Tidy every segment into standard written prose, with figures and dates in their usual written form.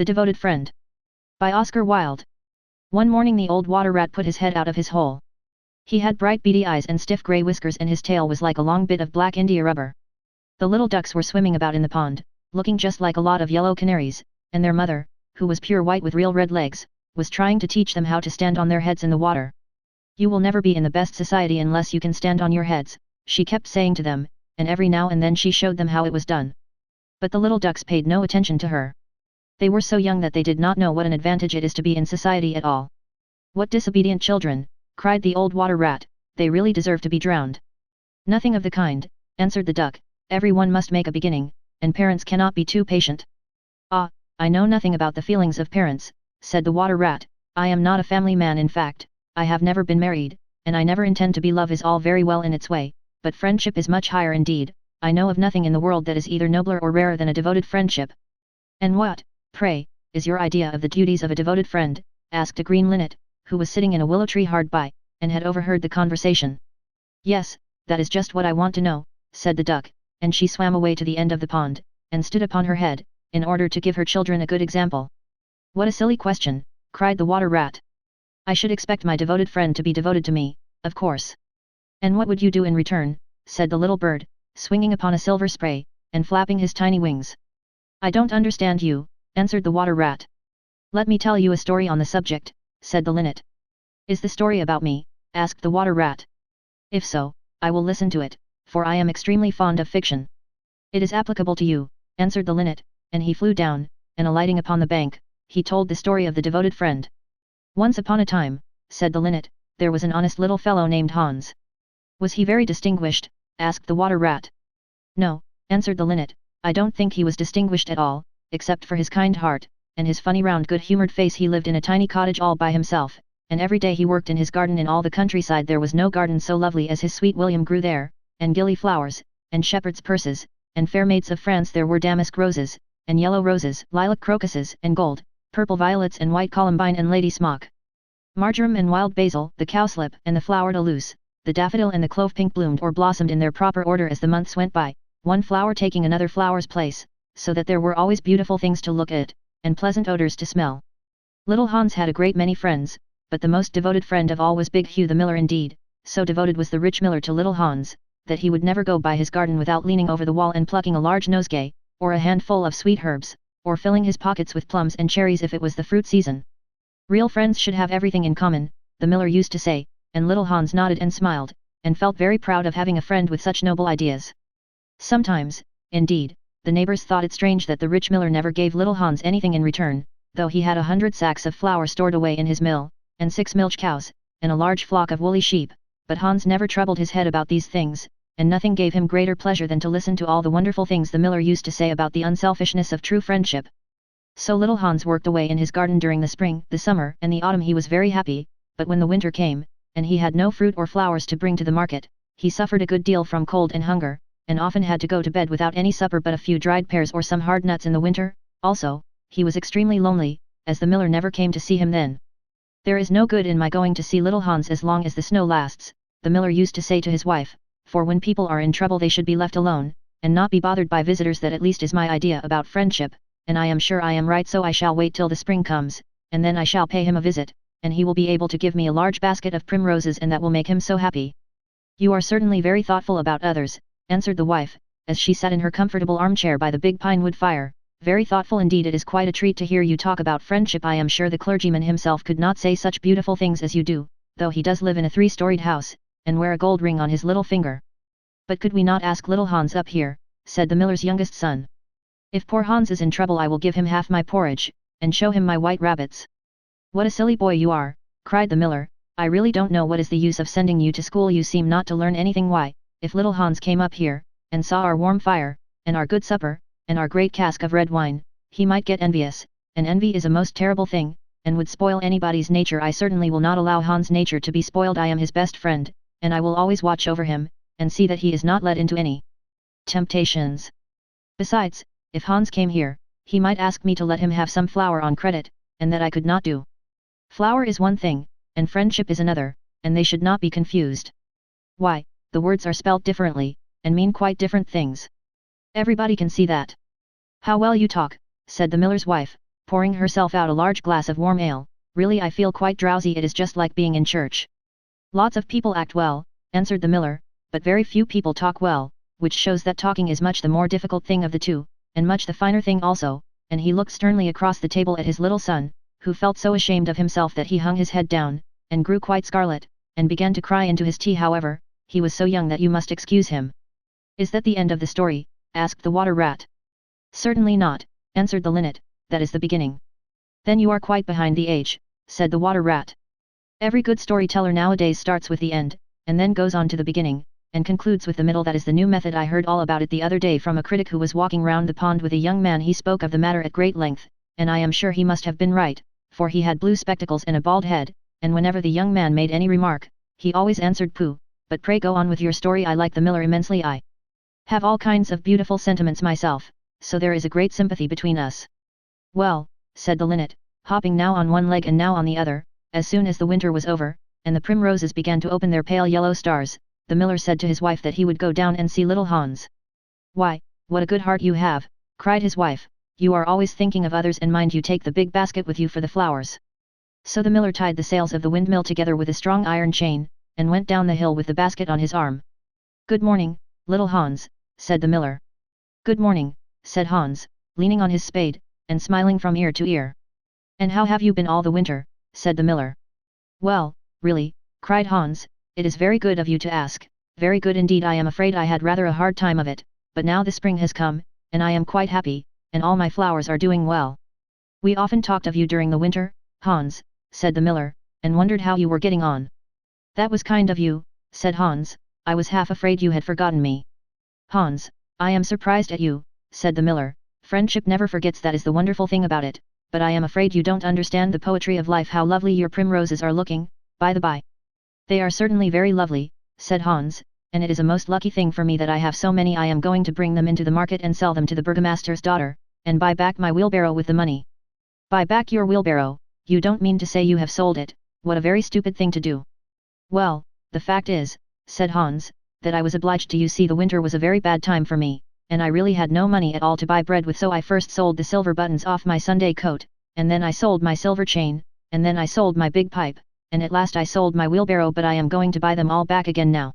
The Devoted Friend. By Oscar Wilde. One morning the old water rat put his head out of his hole. He had bright beady eyes and stiff grey whiskers, and his tail was like a long bit of black India rubber. The little ducks were swimming about in the pond, looking just like a lot of yellow canaries, and their mother, who was pure white with real red legs, was trying to teach them how to stand on their heads in the water. "You will never be in the best society unless you can stand on your heads," she kept saying to them, and every now and then she showed them how it was done. But the little ducks paid no attention to her. They were so young that they did not know what an advantage it is to be in society at all. "What disobedient children!" cried the old water rat, "they really deserve to be drowned." "Nothing of the kind," answered the duck, "everyone must make a beginning, and parents cannot be too patient." "Ah, I know nothing about the feelings of parents," said the water rat, "I am not a family man. In fact, I have never been married, and I never intend to be. Love is all very well in its way, but friendship is much higher indeed. I know of nothing in the world that is either nobler or rarer than a devoted friendship." "And what, pray, is your idea of the duties of a devoted friend?" asked a green linnet, who was sitting in a willow tree hard by, and had overheard the conversation. "Yes, that is just what I want to know," said the duck, and she swam away to the end of the pond, and stood upon her head, in order to give her children a good example. "What a silly question!" cried the water rat. "I should expect my devoted friend to be devoted to me, of course." "And what would you do in return?" said the little bird, swinging upon a silver spray, and flapping his tiny wings. "I don't understand you," answered the water rat. "Let me tell you a story on the subject," said the linnet. "Is the story about me?" asked the water rat. "If so, I will listen to it, for I am extremely fond of fiction." "It is applicable to you," answered the linnet, and he flew down, and alighting upon the bank, he told the story of the devoted friend. "Once upon a time," said the linnet, "there was an honest little fellow named Hans." "Was he very distinguished?" asked the water rat. "No," answered the linnet, "I don't think he was distinguished at all, except for his kind heart, and his funny round good-humoured face. He lived in a tiny cottage all by himself, and every day he worked in his garden. In all the countryside there was no garden so lovely as his. Sweet William grew there, and gilly flowers, and shepherd's purses, and fair maids of France. There were damask roses, and yellow roses, lilac crocuses, and gold, purple violets, and white columbine, and lady smock, marjoram, and wild basil, the cowslip, and the flower de luce, the daffodil, and the clove pink bloomed or blossomed in their proper order as the months went by, one flower taking another flower's place, so that there were always beautiful things to look at, and pleasant odors to smell. Little Hans had a great many friends, but the most devoted friend of all was Big Hugh the miller. Indeed, so devoted was the rich miller to little Hans, that he would never go by his garden without leaning over the wall and plucking a large nosegay, or a handful of sweet herbs, or filling his pockets with plums and cherries if it was the fruit season. "Real friends should have everything in common," the miller used to say, and little Hans nodded and smiled, and felt very proud of having a friend with such noble ideas. Sometimes, indeed, the neighbors thought it strange that the rich miller never gave little Hans anything in return, though he had 100 sacks of flour stored away in his mill, and 6 milch cows, and a large flock of woolly sheep, but Hans never troubled his head about these things, and nothing gave him greater pleasure than to listen to all the wonderful things the miller used to say about the unselfishness of true friendship. So little Hans worked away in his garden during the spring, the summer, and the autumn. He was very happy, but when the winter came, and he had no fruit or flowers to bring to the market, he suffered a good deal from cold and hunger, and often had to go to bed without any supper but a few dried pears or some hard nuts in the winter. Also, he was extremely lonely, as the miller never came to see him then. "There is no good in my going to see little Hans as long as the snow lasts," the miller used to say to his wife, "for when people are in trouble they should be left alone, and not be bothered by visitors. That at least is my idea about friendship, and I am sure I am right. So I shall wait till the spring comes, and then I shall pay him a visit, and he will be able to give me a large basket of primroses, and that will make him so happy." "You are certainly very thoughtful about others," answered the wife, as she sat in her comfortable armchair by the big pine wood fire. "Very thoughtful indeed. It is quite a treat to hear you talk about friendship. I am sure the clergyman himself could not say such beautiful things as you do, though he does live in a 3-storied house, and wear a gold ring on his little finger." "But could we not ask little Hans up here?" said the miller's youngest son. "If poor Hans is in trouble I will give him half my porridge, and show him my white rabbits." "What a silly boy you are," cried the miller, "I really don't know what is the use of sending you to school. You seem not to learn anything. Why, if little Hans came up here, and saw our warm fire, and our good supper, and our great cask of red wine, he might get envious, and envy is a most terrible thing, and would spoil anybody's nature. I certainly will not allow Hans' nature to be spoiled. I am his best friend, and I will always watch over him, and see that he is not led into any temptations. Besides, if Hans came here, he might ask me to let him have some flour on credit, and that I could not do. Flour is one thing, and friendship is another, and they should not be confused. Why, the words are spelt differently, and mean quite different things. Everybody can see that." "How well you talk," said the miller's wife, pouring herself out a large glass of warm ale. "Really I feel quite drowsy, it is just like being in church." "Lots of people act well," answered the miller, "but very few people talk well, which shows that talking is much the more difficult thing of the two, and much the finer thing also," and he looked sternly across the table at his little son, who felt so ashamed of himself that he hung his head down, and grew quite scarlet, and began to cry into his tea. "However, he was so young that you must excuse him." "Is that the end of the story?" asked the water rat. "Certainly not," answered the linnet, "that is the beginning." "Then you are quite behind the age," said the water rat. "Every good storyteller nowadays starts with the end, and then goes on to the beginning, and concludes with the middle. That is the new method. I heard all about it the other day from a critic who was walking round the pond with a young man. He spoke of the matter at great length, and I am sure he must have been right, for he had blue spectacles and a bald head, and whenever the young man made any remark, he always answered pooh. But pray go on with your story. I like the miller immensely. I have all kinds of beautiful sentiments myself, so there is a great sympathy between us." "Well," said the linnet, hopping now on one leg and now on the other, as soon as the winter was over, and the primroses began to open their pale yellow stars, the miller said to his wife that he would go down and see little Hans. "Why, what a good heart you have," cried his wife, "you are always thinking of others, and mind you take the big basket with you for the flowers." So the miller tied the sails of the windmill together with a strong iron chain, and went down the hill with the basket on his arm. "Good morning, little Hans," said the miller. "Good morning," said Hans, leaning on his spade, and smiling from ear to ear. "And how have you been all the winter?" said the miller. "Well, really," cried Hans, "it is very good of you to ask, very good indeed. I am afraid I had rather a hard time of it, but now the spring has come, and I am quite happy, and all my flowers are doing well." "We often talked of you during the winter, Hans," said the miller, "and wondered how you were getting on." "That was kind of you," said Hans, "I was half afraid you had forgotten me." "Hans, I am surprised at you," said the miller, "friendship never forgets, that is the wonderful thing about it, but I am afraid you don't understand the poetry of life. How lovely your primroses are looking, by the by." "They are certainly very lovely," said Hans, "and it is a most lucky thing for me that I have so many. I am going to bring them into the market and sell them to the burgomaster's daughter, and buy back my wheelbarrow with the money." "Buy back your wheelbarrow? You don't mean to say you have sold it? What a very stupid thing to do." "Well, the fact is," said Hans, "that I was obliged to. You see, the winter was a very bad time for me, and I really had no money at all to buy bread with, so I first sold the silver buttons off my Sunday coat, and then I sold my silver chain, and then I sold my big pipe, and at last I sold my wheelbarrow, but I am going to buy them all back again now."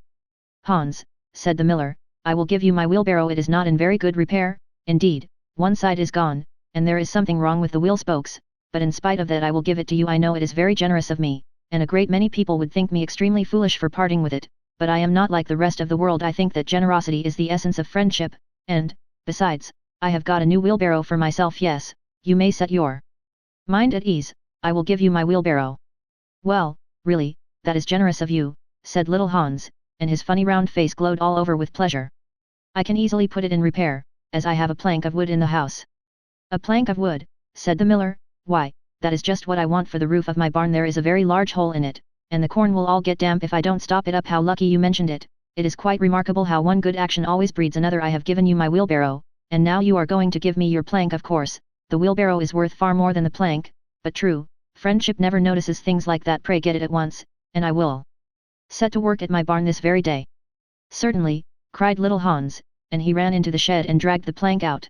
"Hans," said the miller, "I will give you my wheelbarrow. It is not in very good repair, indeed, one side is gone, and there is something wrong with the wheel spokes, but in spite of that I will give it to you. I know it is very generous of me, and a great many people would think me extremely foolish for parting with it, but I am not like the rest of the world. I think that generosity is the essence of friendship, and, besides, I have got a new wheelbarrow for myself. Yes, you may set your mind at ease, I will give you my wheelbarrow." "Well, really, that is generous of you," said little Hans, and his funny round face glowed all over with pleasure. "I can easily put it in repair, as I have a plank of wood in the house." "A plank of wood," said the miller, "why, that is just what I want for the roof of my barn. There is a very large hole in it, and the corn will all get damp if I don't stop it up." "How lucky you mentioned it. It is quite remarkable how one good action always breeds another. I have given you my wheelbarrow, and now you are going to give me your plank. Of course, the wheelbarrow is worth far more than the plank, but true, friendship never notices things like that. Pray get it at once, and I will set to work at my barn this very day." "Certainly," cried little Hans, and he ran into the shed and dragged the plank out.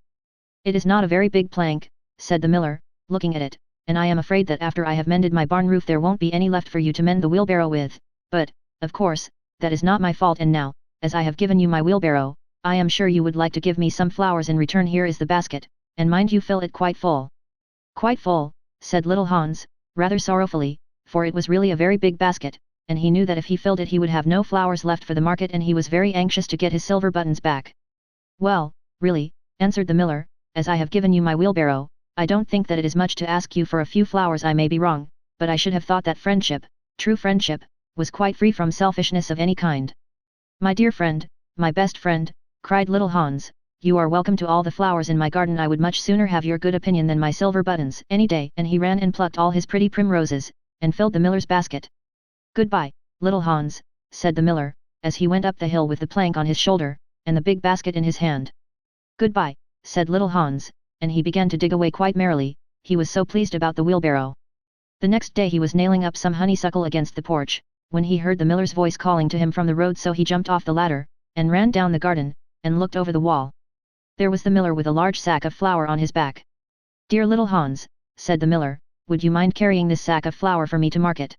"It is not a very big plank," said the miller, looking at it, "and I am afraid that after I have mended my barn roof there won't be any left for you to mend the wheelbarrow with, but, of course, that is not my fault. And now, as I have given you my wheelbarrow, I am sure you would like to give me some flowers in return. Here is the basket, and mind you fill it quite full." "Quite full," said little Hans, rather sorrowfully, for it was really a very big basket, and he knew that if he filled it he would have no flowers left for the market, and he was very anxious to get his silver buttons back. "Well, really," answered the miller, "as I have given you my wheelbarrow, I don't think that it is much to ask you for a few flowers. I may be wrong, but I should have thought that friendship, true friendship, was quite free from selfishness of any kind." "My dear friend, my best friend," cried little Hans, "you are welcome to all the flowers in my garden. I would much sooner have your good opinion than my silver buttons any day." And he ran and plucked all his pretty primroses, and filled the miller's basket. "Goodbye, little Hans," said the miller, as he went up the hill with the plank on his shoulder, and the big basket in his hand. "Goodbye," said little Hans, and he began to dig away quite merrily, he was so pleased about the wheelbarrow. The next day he was nailing up some honeysuckle against the porch, when he heard the miller's voice calling to him from the road, so he jumped off the ladder, and ran down the garden, and looked over the wall. There was the miller with a large sack of flour on his back. "Dear little Hans," said the miller, would you mind carrying this sack of flour for me to market?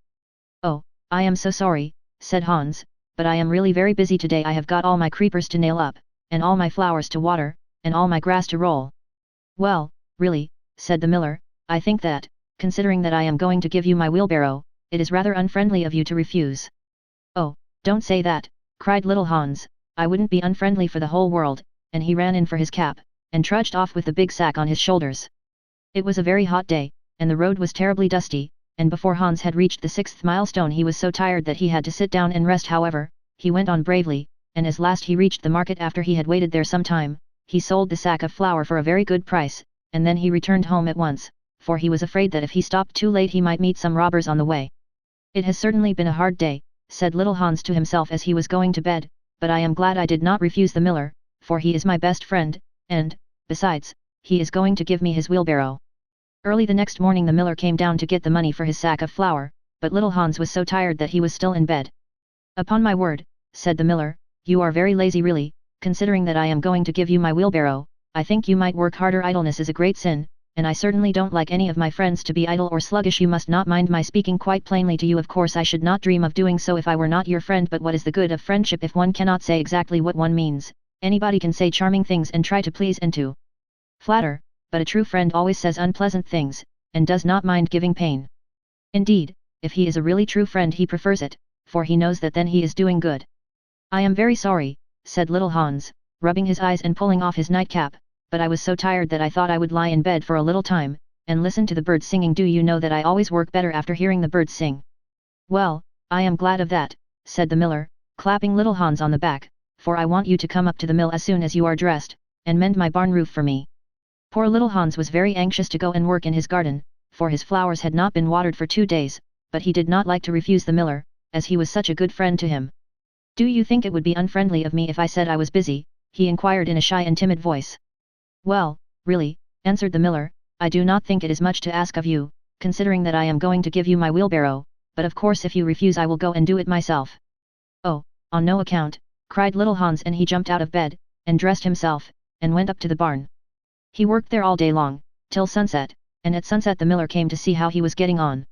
Oh, I am so sorry, said Hans, but I am really very busy today. I have got all my creepers to nail up, and all my flowers to water, and all my grass to roll. Well, really, said the miller, I think that, considering that I am going to give you my wheelbarrow, it is rather unfriendly of you to refuse. Oh, don't say that, cried little Hans, I wouldn't be unfriendly for the whole world, and he ran in for his cap, and trudged off with the big sack on his shoulders. It was a very hot day, and the road was terribly dusty, and before Hans had reached the 6th milestone he was so tired that he had to sit down and rest. However, he went on bravely, and as last he reached the market after he had waited there some time, he sold the sack of flour for a very good price, and then he returned home at once, for he was afraid that if he stopped too late he might meet some robbers on the way. It has certainly been a hard day, said little Hans to himself as he was going to bed, but I am glad I did not refuse the miller, for he is my best friend, and, besides, he is going to give me his wheelbarrow. Early the next morning the miller came down to get the money for his sack of flour, but little Hans was so tired that he was still in bed. Upon my word, said the miller, you are very lazy really, considering that I am going to give you my wheelbarrow, I think you might work harder. Idleness is a great sin, and I certainly don't like any of my friends to be idle or sluggish. You must not mind my speaking quite plainly to you. Of course I should not dream of doing so if I were not your friend, but what is the good of friendship if one cannot say exactly what one means? Anybody can say charming things and try to please and to flatter, but a true friend always says unpleasant things, and does not mind giving pain. Indeed, if he is a really true friend he prefers it, for he knows that then he is doing good. I am very sorry, said little Hans, rubbing his eyes and pulling off his nightcap, but I was so tired that I thought I would lie in bed for a little time, and listen to the birds singing. Do you know that I always work better after hearing the birds sing? Well, I am glad of that, said the miller, clapping little Hans on the back, for I want you to come up to the mill as soon as you are dressed, and mend my barn roof for me. Poor little Hans was very anxious to go and work in his garden, for his flowers had not been watered for 2 days, but he did not like to refuse the miller, as he was such a good friend to him. Do you think it would be unfriendly of me if I said I was busy? He inquired in a shy and timid voice. Well, really, answered the miller, I do not think it is much to ask of you, considering that I am going to give you my wheelbarrow, but of course if you refuse I will go and do it myself. Oh, on no account, cried little Hans, and he jumped out of bed, and dressed himself, and went up to the barn. He worked there all day long, till sunset, and at sunset the miller came to see how he was getting on.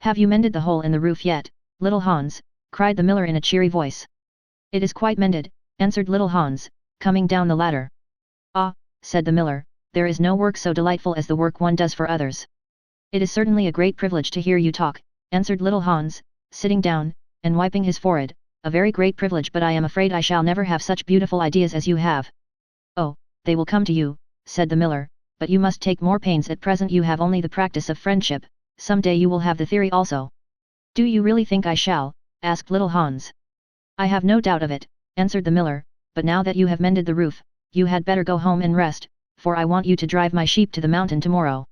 Have you mended the hole in the roof yet, little Hans? Cried the miller in a cheery voice. It is quite mended, answered little Hans, coming down the ladder. Ah, said the miller, there is no work so delightful as the work one does for others. It is certainly a great privilege to hear you talk, answered little Hans, sitting down, and wiping his forehead, a very great privilege, but I am afraid I shall never have such beautiful ideas as you have. Oh, they will come to you, said the miller, but you must take more pains. At present you have only the practice of friendship, some day you will have the theory also. Do you really think I shall? Asked little Hans. I have no doubt of it, answered the miller, but now that you have mended the roof, you had better go home and rest, for I want you to drive my sheep to the mountain tomorrow.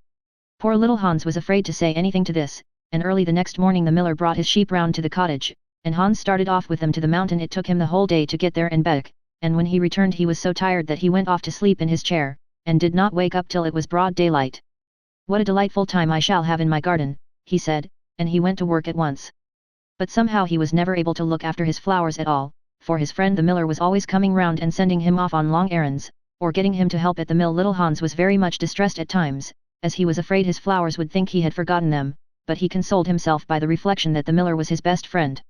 Poor little Hans was afraid to say anything to this, and early the next morning the miller brought his sheep round to the cottage, and Hans started off with them to the mountain. It took him the whole day to get there and back, and when he returned he was so tired that he went off to sleep in his chair, and did not wake up till it was broad daylight. What a delightful time I shall have in my garden, he said, and he went to work at once. But somehow he was never able to look after his flowers at all, for his friend the miller was always coming round and sending him off on long errands, or getting him to help at the mill. Little Hans was very much distressed at times, as he was afraid his flowers would think he had forgotten them, but he consoled himself by the reflection that the miller was his best friend.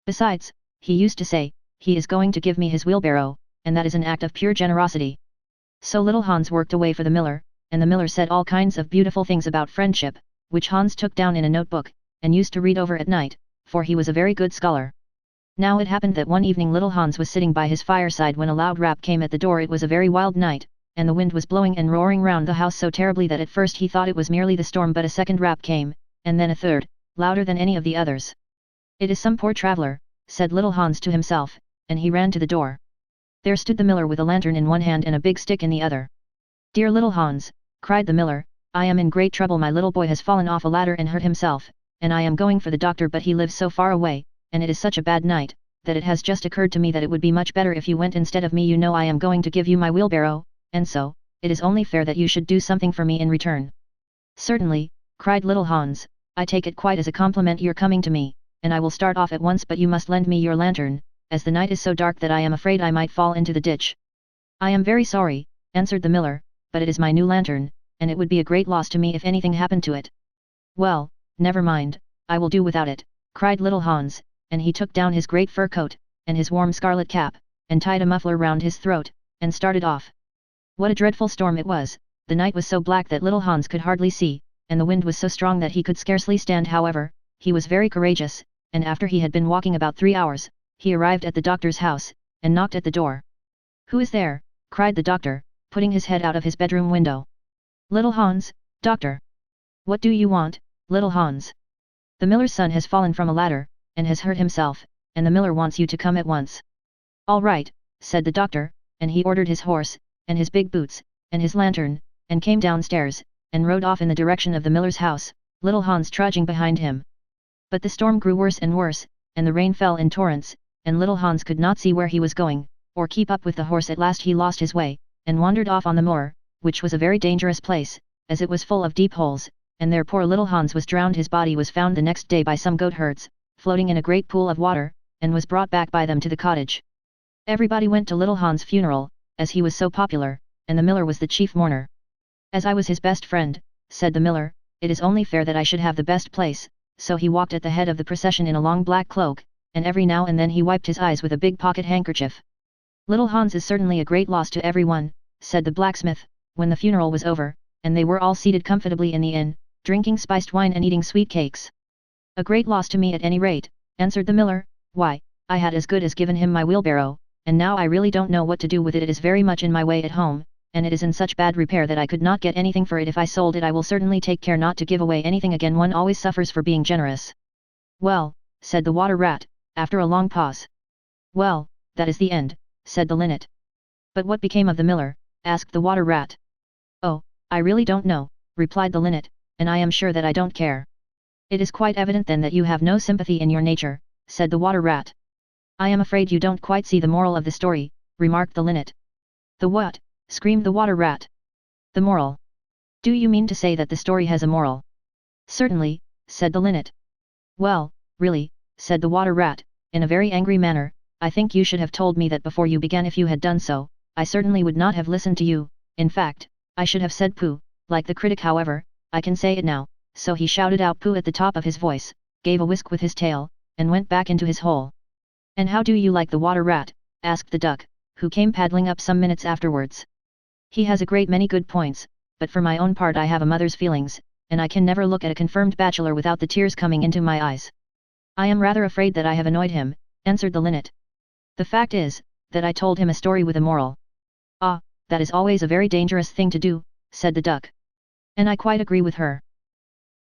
Besides, he used to say, he is going to give me his wheelbarrow, and that is an act of pure generosity. So little Hans worked away for the miller, and the miller said all kinds of beautiful things about friendship, which Hans took down in a notebook, and used to read over at night, for he was a very good scholar. Now it happened that one evening little Hans was sitting by his fireside when a loud rap came at the door. It was a very wild night, and the wind was blowing and roaring round the house so terribly that at first he thought it was merely the storm, but a second rap came, and then a third, louder than any of the others. It is some poor traveller, said little Hans to himself, and he ran to the door. There stood the miller with a lantern in one hand and a big stick in the other. Dear little Hans, cried the miller, I am in great trouble. My little boy has fallen off a ladder and hurt himself, and I am going for the doctor, but he lives so far away, and it is such a bad night, that it has just occurred to me that it would be much better if you went instead of me. You know I am going to give you my wheelbarrow, and so, it is only fair that you should do something for me in return. Certainly, cried little Hans, I take it quite as a compliment your coming to me, and I will start off at once, but you must lend me your lantern, as the night is so dark that I am afraid I might fall into the ditch. I am very sorry, answered the miller, but it is my new lantern, and it would be a great loss to me if anything happened to it. Well, never mind, I will do without it, cried little Hans, and he took down his great fur coat, and his warm scarlet cap, and tied a muffler round his throat, and started off. What a dreadful storm it was! The night was so black that little Hans could hardly see, and the wind was so strong that he could scarcely stand. However, he was very courageous, and after he had been walking about 3 hours, he arrived at the doctor's house, and knocked at the door. "Who is there?" cried the doctor, putting his head out of his bedroom window. "Little Hans, doctor." "What do you want, little Hans?" "The miller's son has fallen from a ladder, and has hurt himself, and the miller wants you to come at once." "All right," said the doctor, and he ordered his horse, and his big boots, and his lantern, and came downstairs, and rode off in the direction of the miller's house, little Hans trudging behind him. But the storm grew worse and worse, and the rain fell in torrents, and little Hans could not see where he was going, or keep up with the horse. At last he lost his way, and wandered off on the moor, which was a very dangerous place, as it was full of deep holes, and there poor little Hans was drowned. His body was found the next day by some goatherds, floating in a great pool of water, and was brought back by them to the cottage. Everybody went to little Hans' funeral, as he was so popular, and the miller was the chief mourner. "As I was his best friend," said the miller, "it is only fair that I should have the best place," so he walked at the head of the procession in a long black cloak, and every now and then he wiped his eyes with a big pocket handkerchief. "Little Hans is certainly a great loss to everyone," said the blacksmith, when the funeral was over, and they were all seated comfortably in the inn, drinking spiced wine and eating sweet cakes. "A great loss to me at any rate," answered the miller. "Why, I had as good as given him my wheelbarrow, and now I really don't know what to do with it. It is very much in my way at home, and it is in such bad repair that I could not get anything for it. If I sold it I will certainly take care not to give away anything again. One always suffers for being generous." "Well," said the water rat, after a long pause. "Well, that is the end," said the linnet. "But what became of the miller?" asked the water rat. "Oh, I really don't know," replied the linnet, "and I am sure that I don't care." "It is quite evident then that you have no sympathy in your nature," said the water rat. "I am afraid you don't quite see the moral of the story," remarked the linnet. "The what?" screamed the water rat. "The moral. Do you mean to say that the story has a moral?" "Certainly," said the linnet. "Well, really," said the water rat, in a very angry manner, "I think you should have told me that before you began. If you had done so, I certainly would not have listened to you. In fact, I should have said pooh, like the critic. However, I can say it now." So he shouted out pooh at the top of his voice, gave a whisk with his tail, and went back into his hole. "And how do you like the water rat?" asked the duck, who came paddling up some minutes afterwards. "He has a great many good points, but for my own part I have a mother's feelings, and I can never look at a confirmed bachelor without the tears coming into my eyes. I am rather afraid that I have annoyed him," answered the linnet. "The fact is, that I told him a story with a moral." "Ah, that is always a very dangerous thing to do," said the duck. "And I quite agree with her.